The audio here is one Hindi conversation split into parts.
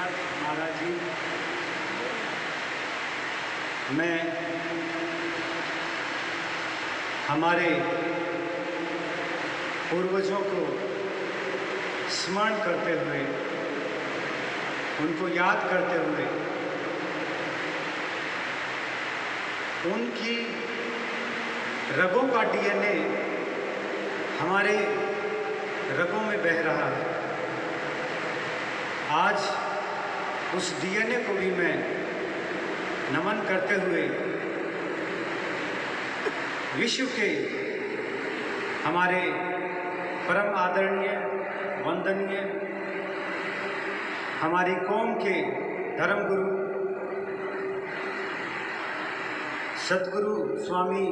रविदास महाराज जी, मैं हमारे पूर्वजों को स्मरण करते हुए, उनको याद करते हुए, उनकी रगों का डीएनए हमारे रगों में बह रहा है। आज उस डीएनए को भी मैं नमन करते हुए विश्व के हमारे परम आदरणीय, वंदनीय, हमारी कौम के धर्मगुरु सतगुरु स्वामी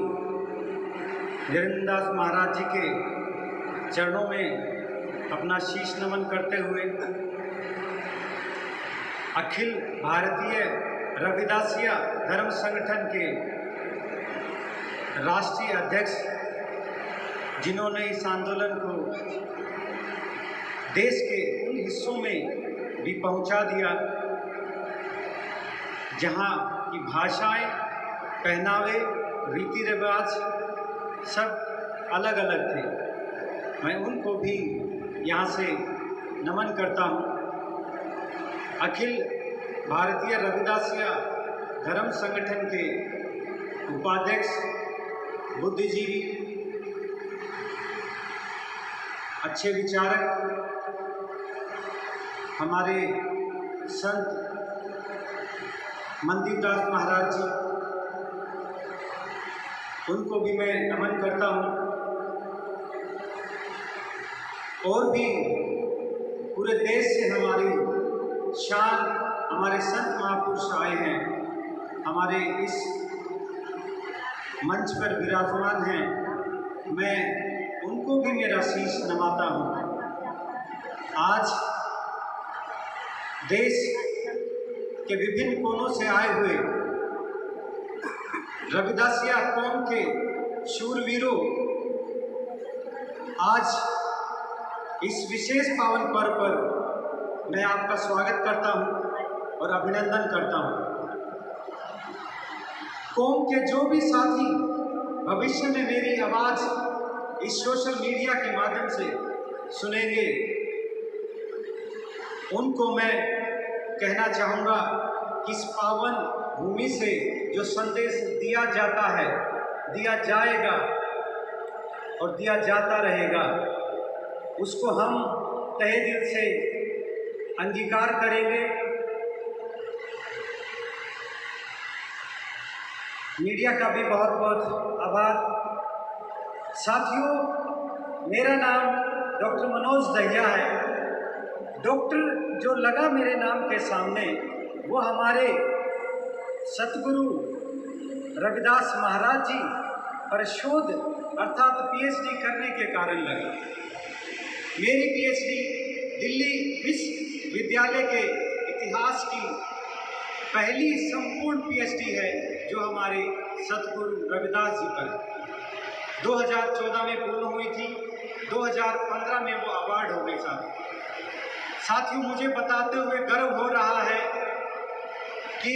निरंजनदास महाराज जी के चरणों में अपना शीश नमन करते हुए अखिल भारतीय रविदासिया धर्म संगठन के राष्ट्रीय अध्यक्ष, जिन्होंने इस आंदोलन को देश के उन हिस्सों में भी पहुंचा दिया जहां की भाषाएं, पहनावे, रीति रिवाज सब अलग अलग थे, मैं उनको भी यहाँ से नमन करता हूँ। अखिल भारतीय रविदासिया धर्म संगठन के उपाध्यक्ष, बुद्धिजीवी, अच्छे विचारक, हमारे संत मंदिरदास महाराज जी, उनको भी मैं नमन करता हूँ। और भी पूरे देश से हमारी शान, हमारे संत महापुरुष आए हैं, हमारे इस मंच पर विराजमान हैं, मैं उनको भी मेरा शीश नवाता हूँ। आज देश के विभिन्न कोनों से आए हुए रविदासिया कौम के शूरवीरों, आज इस विशेष पावन पर्व पर मैं आपका स्वागत करता हूं और अभिनंदन करता हूं। कौम के जो भी साथी भविष्य में मेरी आवाज़ इस सोशल मीडिया के माध्यम से सुनेंगे, उनको मैं कहना चाहूँगा कि इस पावन भूमि से जो संदेश दिया जाता है, दिया जाएगा और दिया जाता रहेगा, उसको हम तहे दिल से अंगीकार करेंगे। मीडिया का भी बहुत बहुत आभार। साथियों, मेरा नाम डॉक्टर मनोज दहिया है। डॉक्टर जो लगा मेरे नाम के सामने, वो हमारे सतगुरु रविदास महाराज जी पर शोध अर्थात पीएचडी करने के कारण लगा। मेरी पीएचडी दिल्ली विश्वविद्यालय के इतिहास की पहली संपूर्ण पीएचडी है जो हमारे सतगुरु रविदास जी पर 2014 में पूर्ण हुई थी। 2015 में वो अवार्ड हो गई। साथियों, मुझे बताते हुए गर्व हो रहा है कि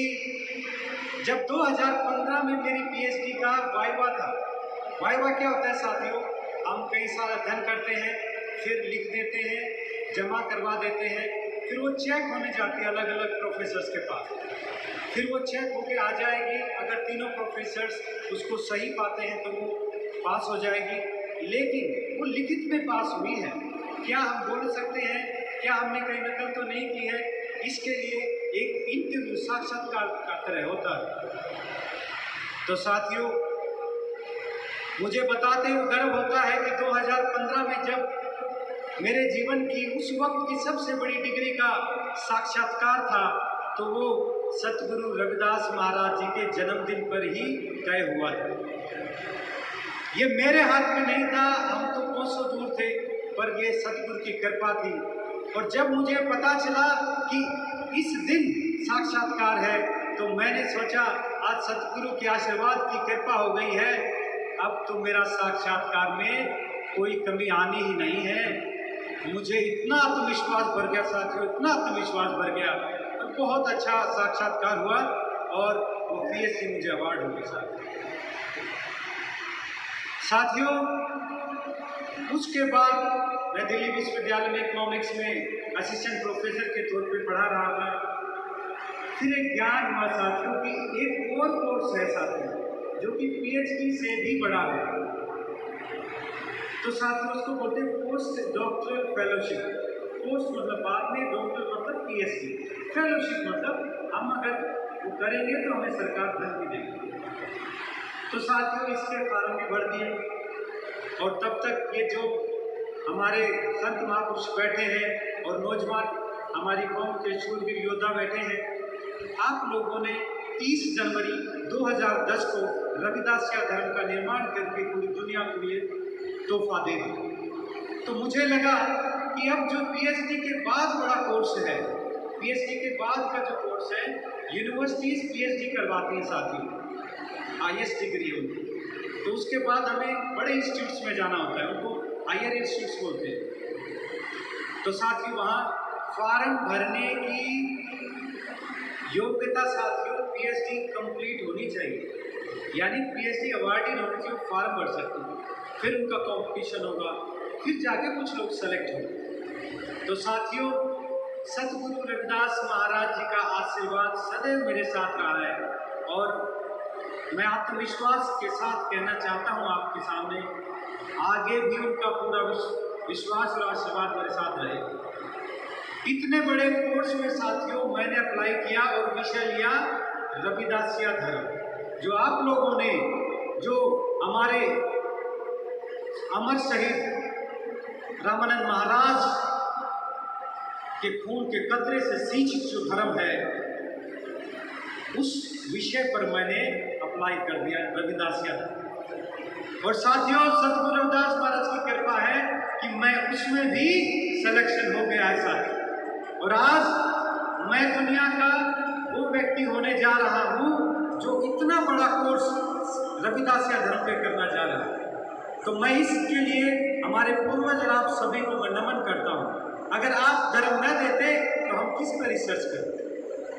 जब 2015 में मेरी पीएचडी का वाइवा था। वाइवा क्या होता है साथियों? हम कई साल अध्ययन करते हैं, फिर लिख देते हैं, जमा करवा देते हैं, फिर वो चेक होने जाती है अलग अलग प्रोफेसर्स के पास। फिर वो चेक होके आ जाएगी। अगर तीनों प्रोफेसर्स उसको सही पाते हैं तो वो पास हो जाएगी। लेकिन वो लिखित में पास हुई है, क्या हम बोल सकते हैं? क्या हमने कहीं नकल तो नहीं की है? इसके लिए एक इंटरव्यू, साक्षात्कार का तरह होता है। तो साथियों, मुझे बताते हुए गर्व होता है कि 2015 में जब मेरे जीवन की उस वक्त की सबसे बड़ी डिग्री का साक्षात्कार था, तो वो सतगुरु रविदास महाराज जी के जन्मदिन पर ही तय हुआ था। ये मेरे हाथ में नहीं था, हम तो कोसों दूर थे, पर ये सतगुरु की कृपा थी। और जब मुझे पता चला कि इस दिन साक्षात्कार है, तो मैंने सोचा आज सतगुरु के आशीर्वाद की कृपा हो गई है, अब तो मेरा साक्षात्कार में कोई कमी आनी ही नहीं है। मुझे इतना आत्मविश्वास भर गया साथियों, इतना आत्मविश्वास भर गया बहुत अच्छा साक्षात्कार हुआ और वो पीएचडी मुझे अवार्ड हो गया साथियों। उसके बाद मैं दिल्ली विश्वविद्यालय में इकोनॉमिक्स में असिस्टेंट प्रोफेसर के तौर पे पढ़ा रहा था। फिर एक ज्ञान हुआ साथियों कि एक और कोर्स है साथियों जो कि पीएचडी से भी बड़ा है। तो साथियों उसको बोलते हैं पोस्ट डॉक्टरल फेलोशिप। पोस्ट मतलब बाद में, डॉक्टर मतलब पीएचडी, फेलोशिप मतलब हम अगर वो करेंगे तो हमें सरकार धन भी देगी। तो साथियों इसके फार्म भी भर दिए और तब तक ये जो हमारे संत महापुरुष बैठे हैं और नौजवान हमारी कौम के शूरवीर योद्धा बैठे हैं, आप लोगों ने 30 जनवरी 2010 को रविदासिया धर्म का निर्माण करके पूरी दुनिया को ये तोहफा दे दी। तो मुझे लगा कि अब जो पीएचडी के बाद बड़ा कोर्स है, पीएचडी के बाद का जो कोर्स है, यूनिवर्सिटीज पीएचडी करवाती हैं साथियों, हाईएस्ट डिग्री होती है। तो उसके बाद हमें बड़े इंस्टीट्यूट्स में जाना होता है, उनको हायर इंस्टीट्यूट्स बोलते हैं। तो साथियों वहाँ फॉर्म भरने की योग्यता साथियों पीएचडी कंप्लीट होनी चाहिए, यानी पीएचडी अवार्डी होने से फॉर्म भर सकते हैं। फिर उनका कंपटीशन होगा, फिर जाके कुछ लोग सेलेक्ट होंगे। तो साथियों सतगुरु रविदास महाराज जी का आशीर्वाद सदैव मेरे साथ रहा है और मैं आत्मविश्वास के साथ कहना चाहता हूँ आपके सामने, आगे भी उनका पूरा विश्वास और आशीर्वाद मेरे साथ रहे। इतने बड़े कोर्स में साथियों मैंने अप्लाई किया और विषय लिया रविदासिया धर्म। जो आप लोगों ने जो हमारे अमर शहीद रामानंद महाराज के खून के कतरे से सिंचित जो धर्म है, उस विषय पर मैंने अप्लाई कर दिया रविदासिया। और साथियों सतगुरु रविदास महाराज की कृपा है कि मैं उसमें भी सिलेक्शन हो गया है साथियों। और आज मैं दुनिया का वो व्यक्ति होने जा रहा हूँ जो इतना बड़ा कोर्स रविदासिया धर्म पे करना जा रहा है। तो मैं इसके लिए हमारे पूर्वज और आप सभी को मैं नमन करता हूँ। अगर आप धर्म न देते तो हम किस पर रिसर्च करते,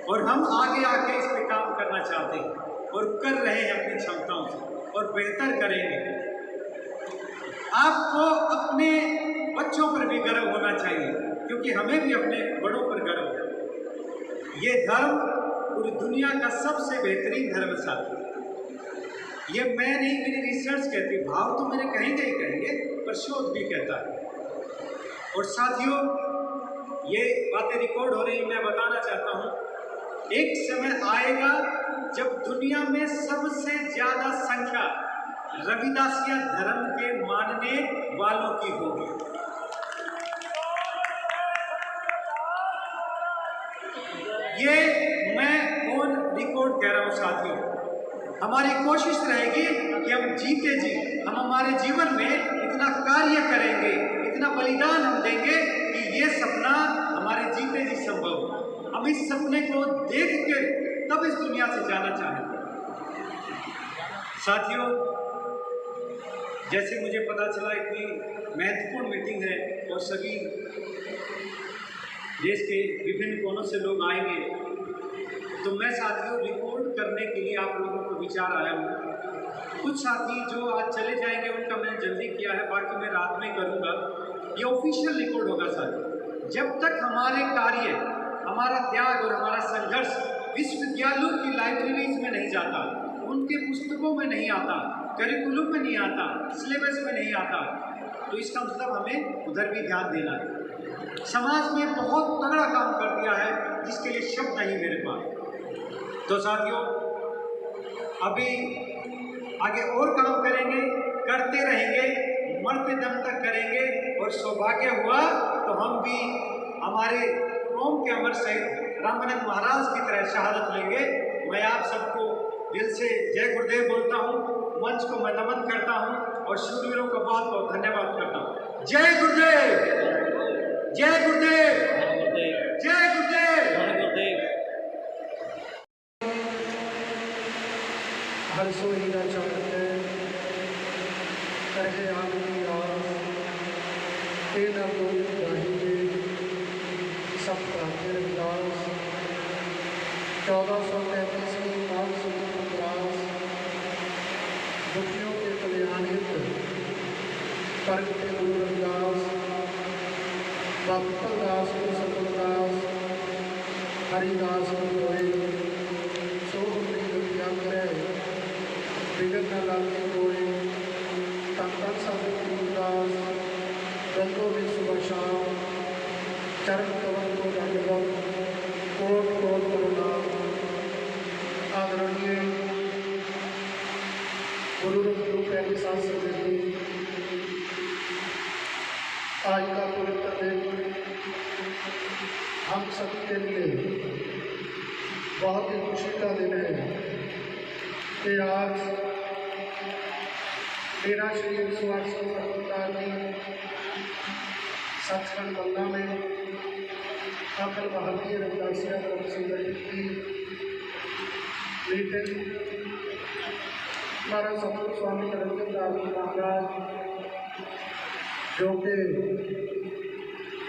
और हम आगे आके इस पे काम करना चाहते हैं और कर रहे हैं अपनी क्षमताओं से और बेहतर करेंगे। आपको अपने बच्चों पर भी गर्व होना चाहिए, क्योंकि हमें भी अपने बड़ों पर गर्व है। ये धर्म पूरी दुनिया का सबसे बेहतरीन धर्म साथी। ये मैं नहीं, मेरी रिसर्च कहती, भाव तो मेरे कहेंगे ही कहेंगे, पर शोध भी कहता है। और साथियों ये बातें रिकॉर्ड हो रही, मैं बताना चाहता हूँ, एक समय आएगा जब दुनिया में सबसे ज्यादा संख्या रविदासिया धर्म के मानने वालों की होगी। ये मैं ऑन रिकॉर्ड कह रहा हूँ साथियों। हमारी कोशिश रहेगी कि हम जीते जी हम हमारे जीवन में इतना कार्य करेंगे, इतना बलिदान हम देंगे कि ये सपना हमारे जीते जी संभव हो। हम इस सपने को देख के तब इस दुनिया से जाना चाहेंगे। साथियों जैसे मुझे पता चला इतनी महत्वपूर्ण मीटिंग है और सभी देश के विभिन्न कोनों से लोग आएंगे, तो मैं साथियों रिकॉर्ड करने के लिए आप लोगों को विचार आया हूँ। कुछ साथी जो आज चले जाएंगे उनका मैंने जल्दी किया है, बाकी मैं रात में करूँगा। ये ऑफिशियल रिकॉर्ड होगा साथियों। जब तक हमारे कार्य, हमारा त्याग और हमारा संघर्ष विश्वविद्यालयों की लाइब्रेरीज में नहीं जाता, उनके पुस्तकों में नहीं आता, करिकुलम में नहीं आता, सिलेबस में नहीं आता, तो इसका मतलब हमें उधर भी ध्यान देना है। समाज में बहुत तगड़ा काम कर दिया है जिसके लिए शब्द नहीं मेरे पास। तो साथियों अभी आगे और काम करेंगे, करते रहेंगे, मरते दम तक करेंगे, और सौभाग्य हुआ तो हम भी हमारे कौम के अमर शहीद रामानंद महाराज की तरह शहादत लेंगे। मैं आप सबको दिल से जय गुरुदेव बोलता हूँ, मंच को मैं नमन करता हूँ और शूरवीरों को बहुत बहुत धन्यवाद करता हूँ। जय गुरुदेव, जय गुरुदेव, जय गुरुदेव। हर सोई न चाहते कहे आनंदी आस, तेना कोई गाहिए सब प्राप्त रविदास। 1433 की पाल सुंदरास दुखियों के कल्याण हित प्रगटे गुरु रविदास बापल दास गुरु सतुरदास हरिदास गुरु होए सो क्या करे बिगड़ न लागे कोई तन तन सब गुरुदास रंगों में सुबह शाम चरण कवन को दंडवत कोट कोट प्रणाम। आदरणीय गुरु रूप पहले सांसद आज का पवित्र दिन हम सभी के लिए बहुत ही खुशी का दिन है कि आज मेरा श्री 108 की सचखंड बल्ला में अखिल भारतीय रविदासिया धर्म संगठन की मीटिंग हमारा सतगुरु स्वामी निरंजन दास जी महाराज जो कि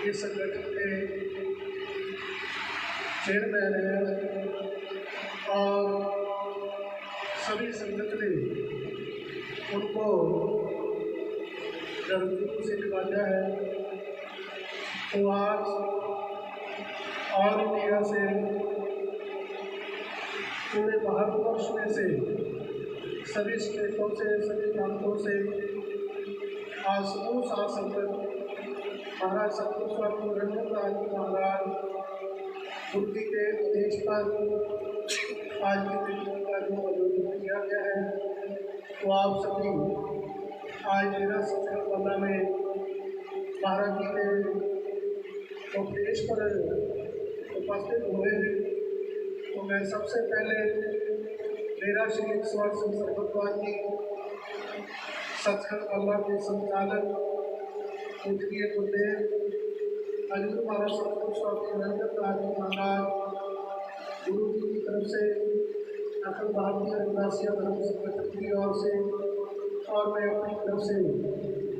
इस संगठन के चेयरमैन हैं और सभी संगठन ने उनको धर्मगुरु से निभाया है। तो आज ऑल इंडिया से पूरे भारतवर्ष में से सभी स्टेटों से सभी प्रांतों से आज समूह साथ संगत महाराज सतगुरु स्वामी निरंजन दास जी महाराज गुरुजी के आदेश पर आज की मीटिंग का जो आयोजन किया गया है तो आप सभी आज मेरा सचखंड बल्ला में महाराज जी के उपदेश पर उपस्थित हुए हैं। तो मैं सबसे पहले मेरा श्री 108 सरबतवाद की सचखंड बल्ला के संचालक पूजनीय गुरुदेव हजूर महाराज सतगुरु स्वामी निरंजन दास जी महाराज गुरु जी की तरफ से अखिल भारतीय रविदासिया धर्म संगठन की ओर से और मैं अपनी तरफ से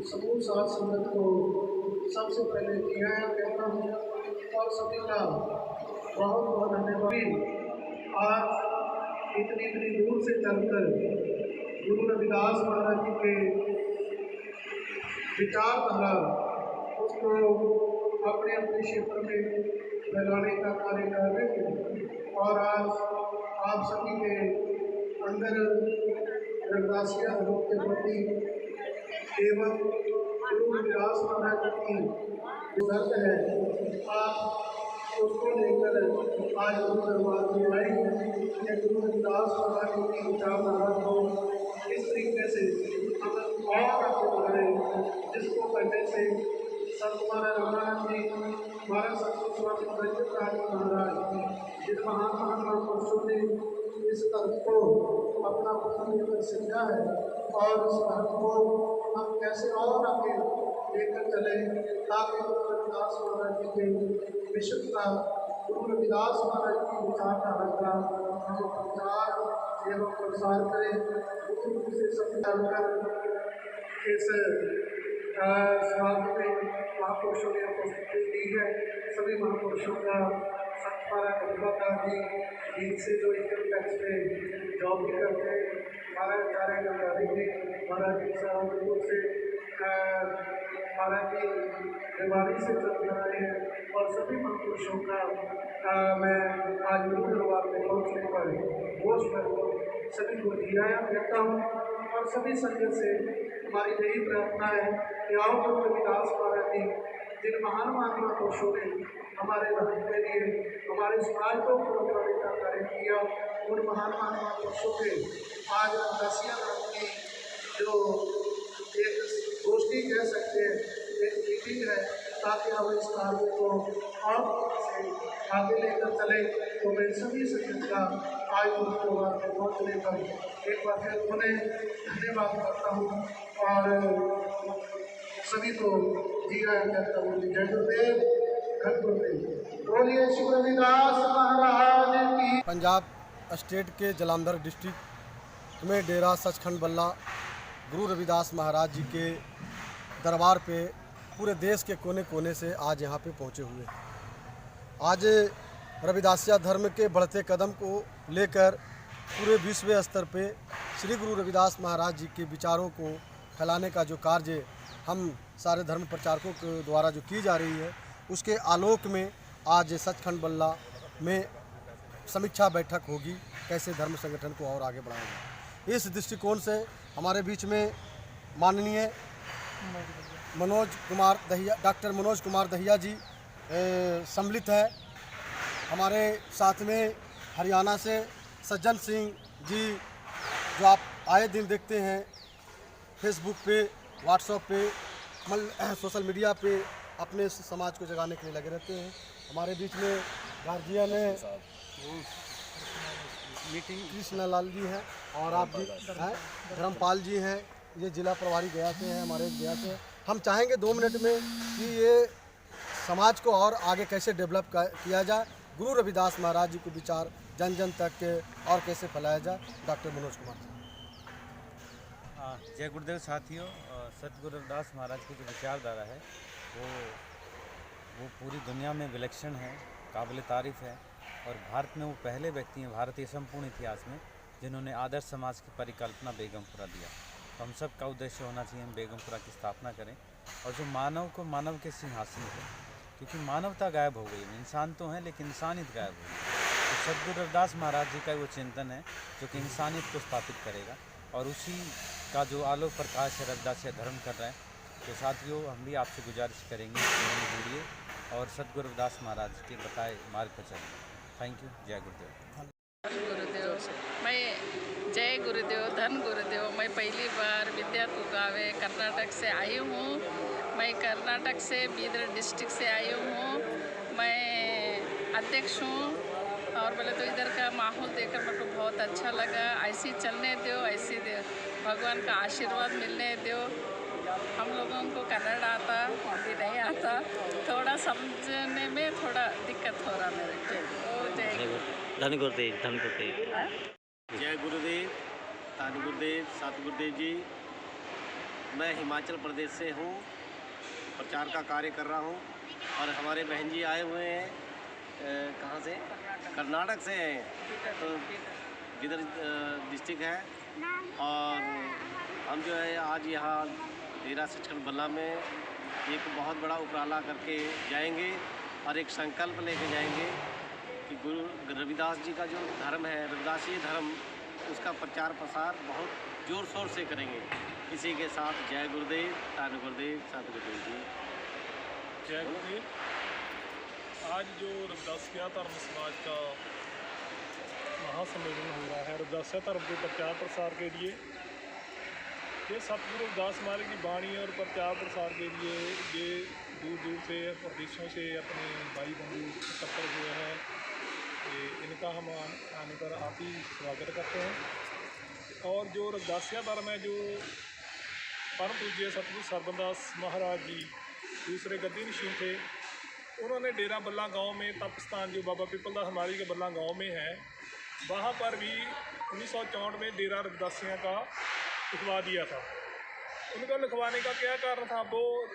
समूह साथ संगत को सबसे पहले किया कहता हूँ और सभी का बहुत बहुत धन्यवाद। आज इतनी दूर से चलकर गुरु रविदास महाराज जी के विचारधारा उसको अपने अपने क्षेत्र में फैलाने का कार्य कर रहे हैं और आज आप सभी के अंदर रविदासिया धर्म के प्रति एवं गुरु रविदास महाराज की जो दर्द है आप उसको लेकर आज गुरु दरबार में आए हैं। गुरु रविदास महाराज की विचारधारा को इस तरीके से हम और आगे बढ़ाएं जिसको कहने से संत महाराज रामानंद जी महाराज सतगुरु स्वामी निरंजन दास जी महाराज जिस महान महापुरुषों ने इस धर्म को अपना पसंद लेकर समझा है और इस धर्म को हम कैसे और आगे लेकर चले ताकि गुरु रविदास महाराज जी के विशुद्धता गुरु रविदास महाराज की विचारधारा का हम प्रचार एवं प्रसार करें। गुरु से समझाकर इस समाज में महापुरुषों ने उपस्थिति दी है। सभी महापुरुषों का संत महाराज गंगादास जी जिन से जो इनकम टैक्स में जॉब भी करते हैं महाराज आचार्य गंगारी जी महाराज जी सहारनपुर से महाराज जी बीमारी से चल रहे हैं और सभी महापुरुषों का मैं आज गुरु दरबार में पहुँचने पर घोष पर सभी को जियाया कहता हूँ और सभी संगत से हमारी यही प्रार्थना है कि आओ गुरु रविदास महाराज जी जिन महान महापुरुषों ने हमारे धर्म के लिए हमारे समाज को प्रोत्साहित का कार्य किया उन महान महापुरुषों के आज रविदासिया धर्म की जो एक गोष्ठी कह सकते हैं एक मीटिंग है ताकि हम इस कार्य को और से आगे लेकर चले। तो मैं सभी संगत का आज गुरु दरबार में पहुँचने पर एक बार फिर उन्हें धन्यवाद करता हूँ और सभी को जिया कहता हूँ। जय गुरुदेव धन गुरुदेव बोलिए श्री रविदास महाराज की। पंजाब स्टेट के जलंधर डिस्ट्रिक्ट में डेरा सचखंड बल्ला गुरु रविदास महाराज जी के दरबार पे पूरे देश के कोने कोने से आज यहाँ पे पहुँचे हुए हैं। आज रविदासिया धर्म के बढ़ते कदम को लेकर पूरे विश्व स्तर पे श्री गुरु रविदास महाराज जी के विचारों को फैलाने का जो कार्य हम सारे धर्म प्रचारकों के द्वारा जो की जा रही है, उसके आलोक में आज सचखंड बल्ला में समीक्षा बैठक होगी, कैसे धर्म संगठन को और आगे बढ़ाएंगे। इस दृष्टिकोण से हमारे बीच में माननीय डॉक्टर मनोज कुमार दहिया जी सम्मिलित है। हमारे साथ में हरियाणा से सज्जन सिंह जी, जो आप आए दिन देखते हैं फेसबुक पे, व्हाट्सएप पे, सोशल मीडिया पे अपने समाज को जगाने के लिए लगे रहते हैं। हमारे बीच में गार्जियन है कृष्ण लाल जी हैं और आप भी हैं, धर्मपाल जी हैं, ये जिला प्रभारी गया से हैं, हमारे गया से। हम चाहेंगे 2 मिनट में कि ये समाज को और आगे कैसे डेवलप किया जाए, गुरु रविदास महाराज जी को विचार जन जन तक के और कैसे फैलाया जाए। डॉक्टर मनोज कुमार जी। जय गुरुदेव साथियों, सतगुरु रविदास महाराज की जो विचारधारा है वो पूरी दुनिया में विलक्षण है, काबिल तारीफ़ है। और भारत में वो पहले व्यक्ति हैं भारतीय संपूर्ण इतिहास में जिन्होंने आदर्श समाज की परिकल्पना बेगमपुरा दिया। तो हम सब का उद्देश्य होना चाहिए हम बेगमपुरा की स्थापना करें और जो मानव को मानव के सिंहासन है, क्योंकि मानवता गायब हो गई, इंसान तो हैं लेकिन इंसानियत गायब हो गई। तो सतगुरु रविदास महाराज जी का वो चिंतन है जो कि इंसानियत को स्थापित करेगा और उसी का जो आलोक प्रकाश है रविदासिया धर्म कर रहा है। तो साथियों, हम भी आपसे गुजारिश करेंगे कि जुड़िए और सतगुरु रविदास महाराज के बताए मार्ग पर चलें। Thank you. जय गुरुदेव। गुरुदेव, मैं जय गुरुदेव, धन गुरुदेव। मैं पहली बार विद्या तुगावे कर्नाटक से आई हूँ। मैं कर्नाटक से बीदर डिस्ट्रिक्ट से आई हूँ। मैं अध्यक्ष हूँ और बोले तो इधर का माहौल देखकर मेरे को बहुत अच्छा लगा। ऐसे चलने दो, ऐसे भगवान का आशीर्वाद मिलने दो। हम लोगों को कन्नड़ आता, हिंदी नहीं आता, थोड़ा समझने में थोड़ा दिक्कत हो रहा मेरे को। धन गुरुदेव, धन गुरुदेव। जय गुरुदेव, धन गुरुदेव, सतगुरुदेव जी। मैं हिमाचल प्रदेश से हूँ, प्रचार का कार्य कर रहा हूँ और हमारे बहन जी आए हुए हैं कहाँ से? कर्नाटक से हैं, तो बिदर डिस्ट्रिक्ट है। और हम जो है आज यहाँ डेरा सचखंड बल्ला में एक बहुत बड़ा उपराला करके जाएंगे और एक संकल्प लेके जाएंगे कि गुरु रविदास जी का जो धर्म है, रविदासी धर्म, उसका प्रचार प्रसार बहुत ज़ोर शोर से करेंगे। इसी के साथ जय गुरुदेव, धन गुरुदेव, सतगुरुदेव जी। जय गुरुदेव। आज जो रविदासिया धर्म समाज का महासम्मेलन हो रहा है रविदासिया धर्म के प्रचार प्रसार के लिए, ये सतगुरु रविदास महाराज की वाणी और प्रचार प्रसार के लिए ये दूर दूर से प्रदेशों से अपने भाई बंधु एकत्र हुए हैं। इनका हम आने पर आप ही स्वागत करते हैं। और जो रविदासिया धर्म है, जो परम पूज्य सतगुरु सरबंदास महाराज जी दूसरे गद्दी नशीन थे, उन्होंने डेरा बल्ला गांव में तपस्थान जो बाबा पीपलदास महाराज के बल्ला गांव में है, वहाँ पर भी 1964 में डेरा रविदासिया का लिखवा दिया था। उनका लिखवाने का क्या कारण था? वो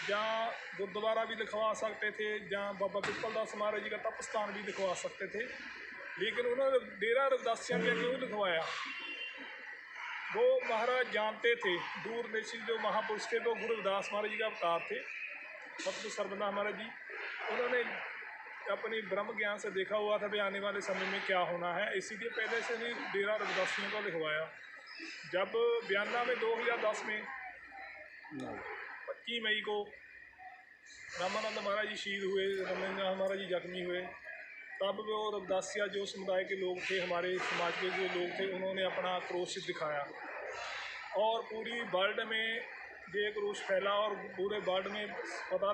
जहाँ गुरुद्वारा भी लिखवा सकते थे, जहाँ बाबा पीपलदास महाराज जी का तपस्थान भी लिखवा सकते थे, लेकिन उन्होंने डेरा रविदासिया का क्यों लिखवाया? वो महाराज जानते थे, दूरदेशी जो महापुरुष थे वो गुरु रविदास महाराज जी का अवतार थे, सतगुरु सरबंदास महाराज जी। उन्होंने अपनी ब्रह्म ज्ञान से देखा हुआ था भी आने वाले समय में क्या होना है, इसीलिए पहले से ही डेरा रविदासियों को लिखवाया। जब बयाना में 2010 में 25 मई को रामानंद महाराज जी शहीद हुए, रमनिंगा महाराज जी जख्मी हुए, तब वो रविदासिया जो समुदाय के लोग थे, हमारे समाज के जो लोग थे, उन्होंने अपना क्रोश दिखाया और पूरी वर्ल्ड में ये क्रोश फैला और पूरे वर्ल्ड में पता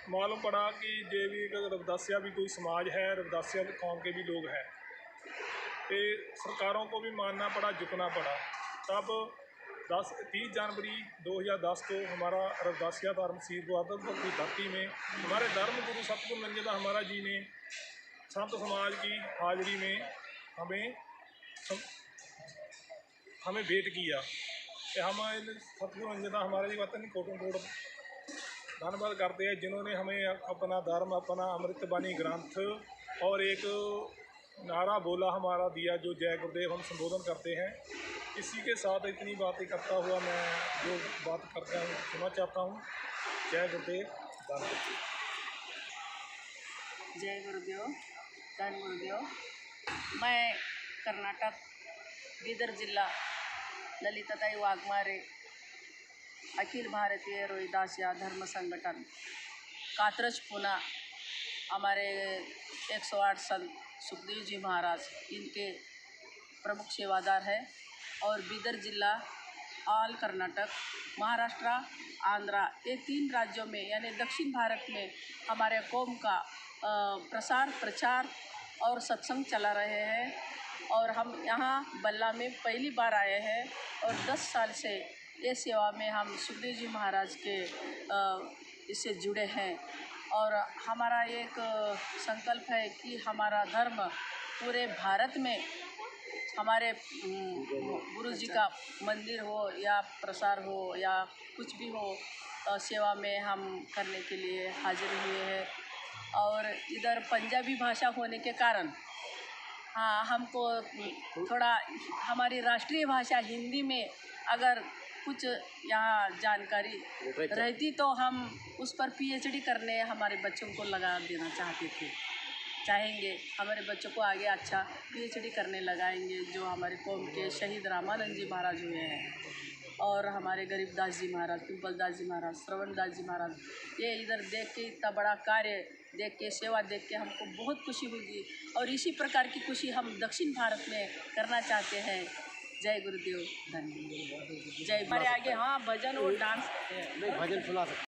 मालूम पड़ा कि ये भी रविदासिया भी कोई समाज है, रविदासिया कौम के भी लोग हैं। तो सरकारों को भी मानना पड़ा, झुकना पड़ा। तब 30 जनवरी 2010 को हमारा रविदासिया धर्म शहीद बहादुरपुर की धरती में हमारे धर्म गुरु सतगुरु नंजनदास महाराज जी ने संत समाज की हाजिरी में हमें भेंट किया कि हम सतगुरु नंजनदास महाराज जी वतन कोटन कोट धन्यवाद करते हैं जिन्होंने हमें अपना धर्म, अपना अमृतबानी ग्रंथ और एक नारा बोला हमारा दिया, जो जय गुरुदेव हम संबोधन करते हैं। इसी के साथ इतनी बातें करता हुआ मैं जो बात करता हूँ सुनना चाहता हूँ। जय गुरुदेव, धन्यवाद। जय गुरुदेव, धन गुरुदेव। मैं कर्नाटक बीदर जिला ललिताताई वाघमारे अखिल भारतीय रोहिदासिया धर्म संगठन कात्रज पुणे, हमारे 108 संत सुखदेव जी महाराज इनके प्रमुख सेवादार है। और बीदर जिला, ऑल कर्नाटक, महाराष्ट्र, आंध्रा, ये 3 राज्यों में यानी दक्षिण भारत में हमारे कौम का प्रसार प्रचार और सत्संग चला रहे हैं। और हम यहाँ बल्ला में पहली बार आए हैं और 10 साल से ये सेवा में हम सुखदेव जी महाराज के इससे जुड़े हैं। और हमारा एक संकल्प है कि हमारा धर्म पूरे भारत में हमारे गुरु जी का मंदिर हो या प्रसार हो या कुछ भी हो, सेवा में हम करने के लिए हाजिर हुए हैं। और इधर पंजाबी भाषा होने के कारण हाँ, हमको थोड़ा हमारी राष्ट्रीय भाषा हिंदी में अगर कुछ यहाँ जानकारी रहती तो हम उस पर PhD करने हमारे बच्चों को लगा देना चाहेंगे। हमारे बच्चों को आगे अच्छा PhD करने लगाएंगे, जो हमारे कौम के शहीद रामानंद जी महाराज हुए हैं और हमारे गरीबदास जी महाराज, पिंपलदास जी महाराज, श्रवणदास जी महाराज। ये इधर देख के इतना बड़ा कार्य देख के, सेवा देख के हमको बहुत खुशी होगी। और इसी प्रकार की खुशी हम दक्षिण भारत में करना चाहते हैं। जय गुरुदेव, धन्यवाद। जय। हमारे आगे हाँ भजन और डांस भजन सुना सकते।